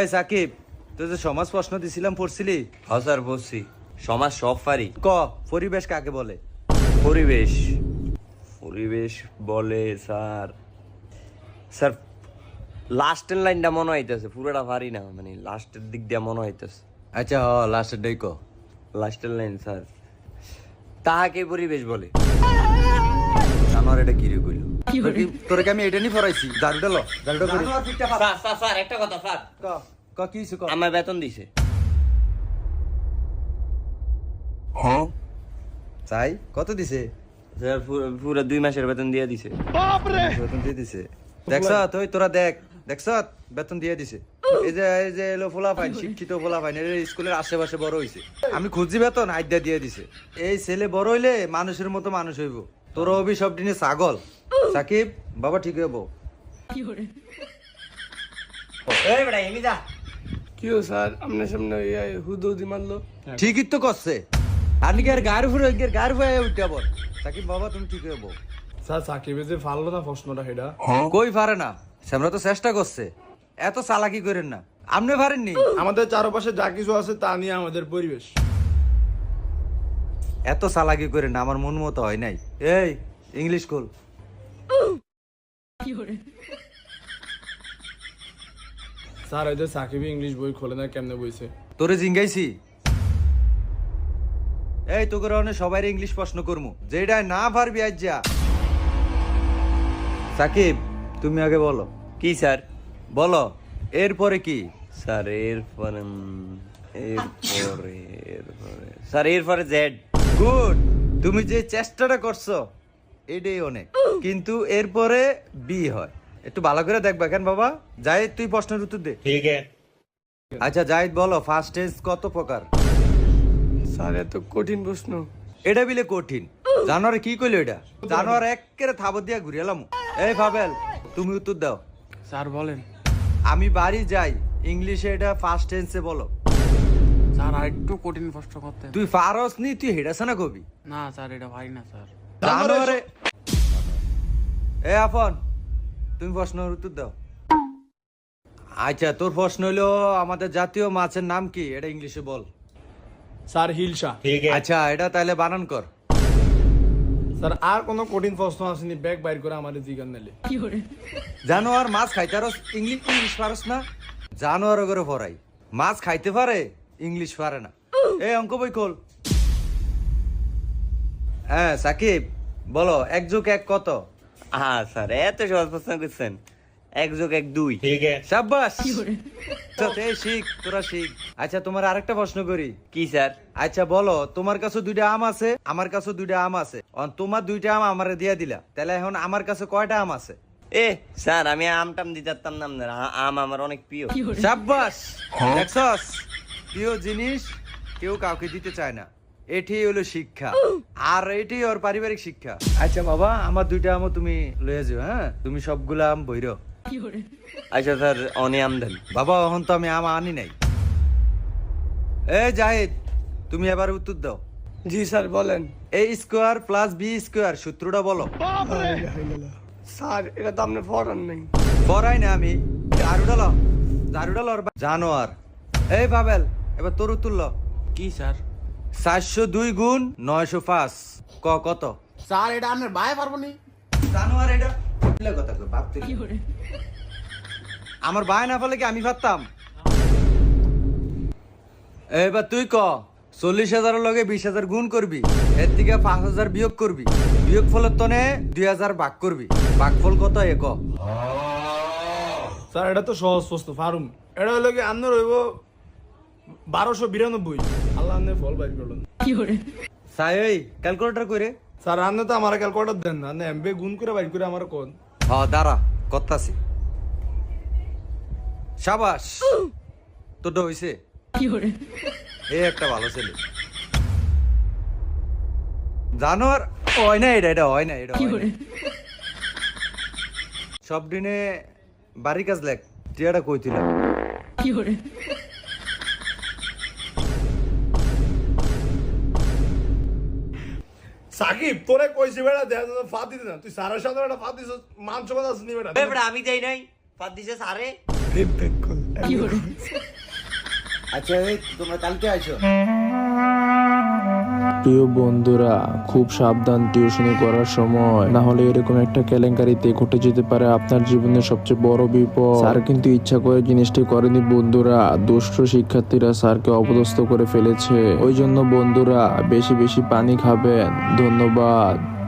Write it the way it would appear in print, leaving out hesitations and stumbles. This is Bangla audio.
এই সাকিব, তুই যে সমাজ প্রশ্ন দিছিলাম পড়ছিলি? হ্যাঁ স্যার বলছি, সমাজ সব পারি। ক পরিবেশ কাকে বলে? পরিবেশ পরিবেশ বলে স্যার স্যার লাস্টের লাইনটা মনে হইতেছে, পুরোটা পারি না, মানে লাস্টের দিক দিয়ে মনে হইতেছে। আচ্ছা লাস্টের ডাই ক। লাস্টের লাইন স্যার, তাহাকে পরিবেশ বলে। জানোয়ার এটা কি রে কইল? তোরে কি আমি এটা নি ফরাইছি? জারুটা ল, জারুটা করি। স্যার স্যার স্যার একটা কথা স্যার, ক ক কি হইছে ক? আমার বেতন দিছে। চাই কত দিছে? স্যার পুরো 2 মাসের বেতন দিয়ে দিছে। বেতন দিয়ে দিছে? দেখছ তুই, তোরা দেখছ বেতন দিয়ে দিছে। এই যে এলো ফোলাফাইন, শিক্ষিত ফোলাফাইন, এর স্কুলের আশেপাশে বড় হইছে। আমি খুঁজি বেতন আইডা দিয়ে দিছে। এই ছেলে বড় হইলে মানুষের মতো মানুষ হইব। তোর অভি সব দিনে ছাগল। সাকিব বাবা ঠিক হইব। এই বেটা এমি যা। কি হো স্যার, আপনার সামনে হুদি মারলো। ঠিকই তো করছে। আর নাকি আর গায়ের উপরে উঠতে বল। সাকিব বাবা তুমি ঠিক হইব। স্যার সাকিবে যে ফাললো না প্রশ্নটা সেটা। কই পারে না, আমরা তো চেষ্টা করছে। এত চালাকি করেন না, আপনি পারেননি। আমাদের চারপাশে যা কিছু আছে তা নিয়ে আমাদের পরিবেশ। এত চালাকি করেন না, আমার মন মতো হয় নাই। এই ইংলিশ কল। স্যার ওই যে সাকিবে ইংলিশ বই খোলে না, কেমনে বইছে? তোরে জিঙ্গাইছি। এই তোকে অনেক সবাই ইংলিশ প্রশ্ন করমু, যেটা না পারবি আজ যা। সাকিব তুমি আগে বলো। কি স্যার? বলো এরপরে কি? স্যার এরপরে স্যার এরপরে জেড। গুড, তুমি যে চেষ্টাটা করছো এটাই অনেক, কিন্তু এরপরে বি হয়। একটু ভালো করে দেখবা কেন বাবা। জাহিদ তুই প্রশ্নের উত্তর দে। ঠিক আছে। আচ্ছা জাহিদ বলো, ফার্স্ট টেন্স কত প্রকার? স্যার এত কঠিন প্রশ্ন। এটা বিলে কঠিন। জানোয়ার কি কইলো এটা? জানোয়ার একেবারে থাবত দিয়া ঘুরে এলাম। এই পাবেল তুমি উত্তর দাও। স্যার বলেন। আমি বাড়ি যাই, ইংলিশে এটা ফার্স্ট টেন্সে বলো। স্যার আর একটু কঠিন প্রশ্ন করতে। তুই ফারস নি, তুই হেডাছে না কবি। না স্যার এটা ভাই না স্যার। জানোয়ারে এ আফন তুমি প্রশ্নের উত্তর দাও। আচ্ছা তোর প্রশ্ন হলো আমাদের জাতীয় মাছের নাম কি, এটা ইংলিশে বল। স্যার হিলসা। আচ্ছা এটা তাহলে বানান কর। স্যার আর কোনো কঠিন প্রশ্ন আসেনি, ব্যাগ বাইর করে আমাদের জিজ্ঞান নিলে। জানোয়ার মাছ খাইতে পারস, ইংলিশ পারস না? জানোয়ার করে পড়াই, মাছ খাইতে পারে, ইংলিশ পারে না। এই অঙ্ক বই খোল। হ্যাঁ সাকিব বলো 1 + 1 কত? স্যার এত সহজ প্রশ্ন করছেন, 1 + 1 2। শাবাশ। এই শিখ, তোরা শিখ। আচ্ছা তোমার আরেকটা প্রশ্ন করি। কি স্যার? আচ্ছা বলো, তোমার কাছে 2টা আম আছে, আমার কাছে 2টা আম আছে, তোমার 2টা আম আমারে দিয়ে দিলা, তাহলে এখন আমার কাছে কয়টা আম আছে? স্যার আমি আমটাম দিতাম না, আম আমার অনেক প্রিয়। শাবাশ। দেখছস, প্রিয় জিনিস কেউ কাউকে দিতে চায় না, এটাই হলো শিক্ষা। আর এটাই ওর পারিবারিক শিক্ষা। আচ্ছা বাবা আমার 2টা আমও তুমি লয়ে যাও। হ্যাঁ তুমি সবগুলা আম বইরো। আচ্ছা স্যার অনে আম দেন। বাবা এখন তো আমি আম আনি নাই। জাহিদ তুমি এবার উত্তর দাও। জি স্যার বলেন। A² + B² সূত্রটা বলো। স্যার এটা তো আপনার ফরান নেই। পড়াই না আমি। জারুডা ল জানোয়ার। এই পাবেল এবার তোর উত্তর ল। কি স্যার? 402 গুণ 905 কত? স্যার এটা আপনার ভাই পারবো নি। জানোয়ার এটা কথা কই বাপ তুই। আমার ভাই না বলে কি আমি পারতাম? এবার তুই ক 40,000 লগে 20,000 গুণ করবি, এর থেকে 5,000 বিয়োগ করবি, বিয়োগ ফলের তনে 2,000 ভাগ করবি, ভাগফল কত এ ক? স্যার এটা তো সহজ প্রশ্ন ফারুম। এটা হলো কি আপনার হইব 1292। আল্লাহ আপনি ফল বাইর করলেন। সাই ওই ক্যালকুলেটর করে। স্যার আপনি তো আমার ক্যালকুলেটর দেন না, আপনি এমবে গুণ করে বাইর করে আমার কোন। দাঁড়া করতাছি। শাবাশ তোরটা হইছে। এই একটা ভালো ছেলে। জানোয়ার হয় না, এটা হয় না, এটা হয় না। সব দিনে বাড়ির কাজ লেখ, টিয়াটা কইছিল। সাকিব তোরে কইছি বেটা দেখ ফাত দিতে না, তুই সারার সাথে একটা ফাত দিছ, মাংস বাদ আসনি বেটা। আমি যাই নাই, ফাদ দিছে স্যারে। Back call. আচ্ছা এই তোমরা কালকে আসো। প্রিয় বন্ধুরা, খুব সাবধান টিউশনি করার সময়, না হলে এরকম একটা কেলেঙ্কারিতে ঘটে যেতে পারে আপনার জীবনের সবচেয়ে বড় বিপদ। স্যার কিন্তু ইচ্ছা করে জিনিসটি করেনি বন্ধুরা, দুষ্ট শিক্ষার্থীরা স্যারকে অপদস্থ করে ফেলেছে। ওই জন্য বন্ধুরা বেশি বেশি পানি খাবেন। ধন্যবাদ।